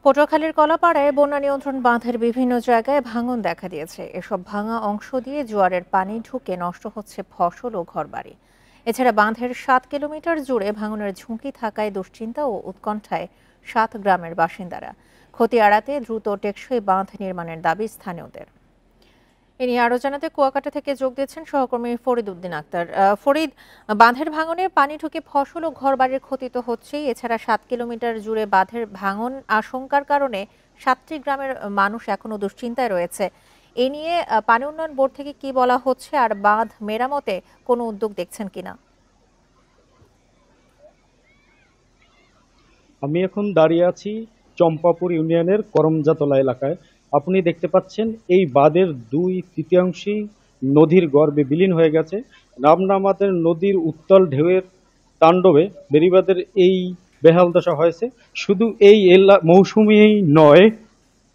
পটুয়াখালীর কলাপাড়ায় বন্যা নিয়ন্ত্রণ বাঁধের বিভিন্ন জায়গায় ভাঙন দেখা দিয়েছে। এসব ভাঙা অংশ দিয়ে জোয়ারের পানি ঢুকে নষ্ট হচ্ছে ফসল ও ঘরবাড়ি। এছাড়া বাঁধের 7 কিলোমিটার জুড়ে ভাঙনের ঝুঁকি থাকায় দুশ্চিন্তা ও উৎকণ্ঠায় 7 গ্রামের বাসিন্দারা। ক্ষতি এড়াতে দ্রুত টেকসই বাঁধ নির্মাণের দাবি স্থানীয়দের। এ নিয়ে আরো জানাতে কুয়াকাটা থেকে যোগ দিচ্ছেন সহকর্মী ফরিদ উদ্দিন আক্তার। ফরিদ, বাঁধের ভাঙনে পানি ঢুকে ফসল ও ঘরবাড়ির ক্ষতি তো হচ্ছেই, এছাড়া 7 কিলোমিটার জুড়ে বাঁধের ভাঙন আশঙ্কার কারণে 7টি গ্রামের মানুষ এখনো দুশ্চিন্তায় রয়েছে। এ নিয়ে পানি উন্নয়ন বোর্ড থেকে কি বলা হচ্ছে, আর বাঁধ মেরামতে কোনো উদ্যোগ দেখছেন কিনা? আমি এখন দাঁড়িয়ে আছি চম্পাপুর ইউনিয়নের করমজাতলা এলাকায়। আপনি দেখতে পাচ্ছেন এই বাঁধের 2/3 নদীর গর্ভে বিলীন হয়ে গেছে। রামনামাদের নদীর উত্তাল ঢেউয়ের তাণ্ডবে বেড়িবাঁধের এই বেহাল দশা হয়েছে। শুধু এই মৌসুমেই নয়,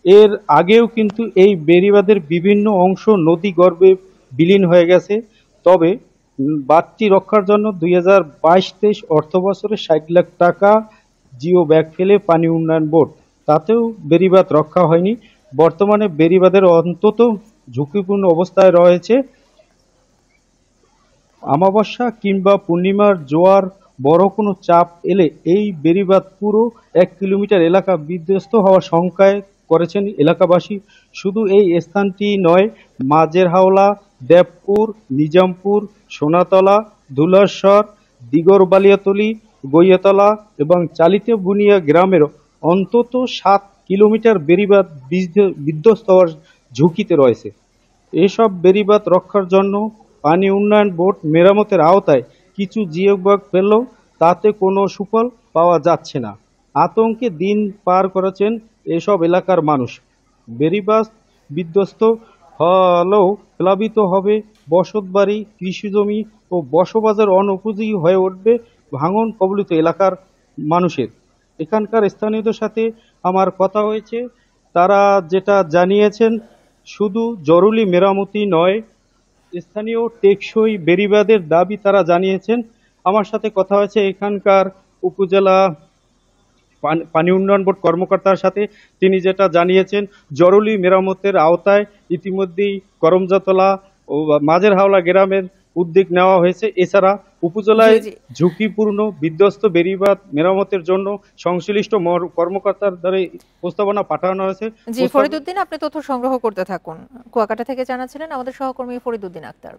এর আগেও কিন্তু এই বেড়িবাঁধের বিভিন্ন অংশ নদী গর্ভে বিলীন হয়ে গেছে। তবে বাঁধটি রক্ষার জন্য 2022-23 অর্থ বছরে 60 লাখ টাকা জিও ব্যাগ ফেলে পানি উন্নয়ন বোর্ড, তাতেও বেড়িবাঁধ রক্ষা হয়নি। বর্তমানে বেড়িবাঁধের অন্তত ঝুঁকিপূর্ণ অবস্থায় রয়েছে। অমাবস্যা কিংবা পূর্ণিমার জোয়ার বড় কোনো চাপ এলে এই বেড়িবাঁধ পুরো 1 কিলোমিটার এলাকা বিধ্বস্ত হওয়ার শঙ্কায় করেছেন এলাকাবাসী। শুধু এই স্থানটি নয়, মাঝের হাওলা, দেবপুর, নিজামপুর, সোনাতলা, ধুলাশ্বর, দিগরবালিয়াতলি, গইয়াতলা এবং চালিতে বুনিয়া গ্রামের অন্তত 7 কিলোমিটার বেড়িবাঁধ বিধ্বস্ত হওয়ার ঝুঁকিতে রয়েছে। এসব বেড়িবাঁধ রক্ষার জন্য পানি উন্নয়ন বোর্ড মেরামতের আওতায় কিছু জিও ব্যাগ পেলেও তাতে কোনো সুফল পাওয়া যাচ্ছে না। আতঙ্কে দিন পার করেছেন এসব এলাকার মানুষ। বেড়িবাঁধ বিধ্বস্ত হলেও প্লাবিত হবে বসতবাড়ি, কৃষিজমি ও বসবাসের অনুপযোগী হয়ে উঠবে ভাঙন কবলিত এলাকার মানুষের। এখানকার স্থানীয়দের সাথে আমার কথা হয়েছে, তারা যেটা জানিয়েছেন, শুধু জরুরি মেরামতি নয়, স্থানীয় টেকসই বেড়িবাঁধের দাবি তারা জানিয়েছেন। আমার সাথে কথা হয়েছে এখানকার উপজেলা পানি উন্নয়ন বোর্ড কর্মকর্তার সাথে। তিনি যেটা জানিয়েছেন, জরুরি মেরামতের আওতায় ইতিমধ্যেই করমজাতলা ও মাঝের হাওলা গ্রামের উদ্যোগ নেওয়া হয়েছে। এছাড়া উপজেলায় জি। ঝুঁকিপূর্ণ বিধ্বস্ত বেড়িবাঁধ মেরামতের জন্য সংশ্লিষ্ট কর্মকর্তার দ্বারা প্রস্তাবনা পাঠানো হয়েছে। জি, ফরিদ উদ্দিন, আপনি তথ্য সংগ্রহ করতে থাকুন। কুয়াকাটা থেকে জানাচ্ছিলেন আমাদের সহকর্মী ফরিদ উদ্দিন আক্তার।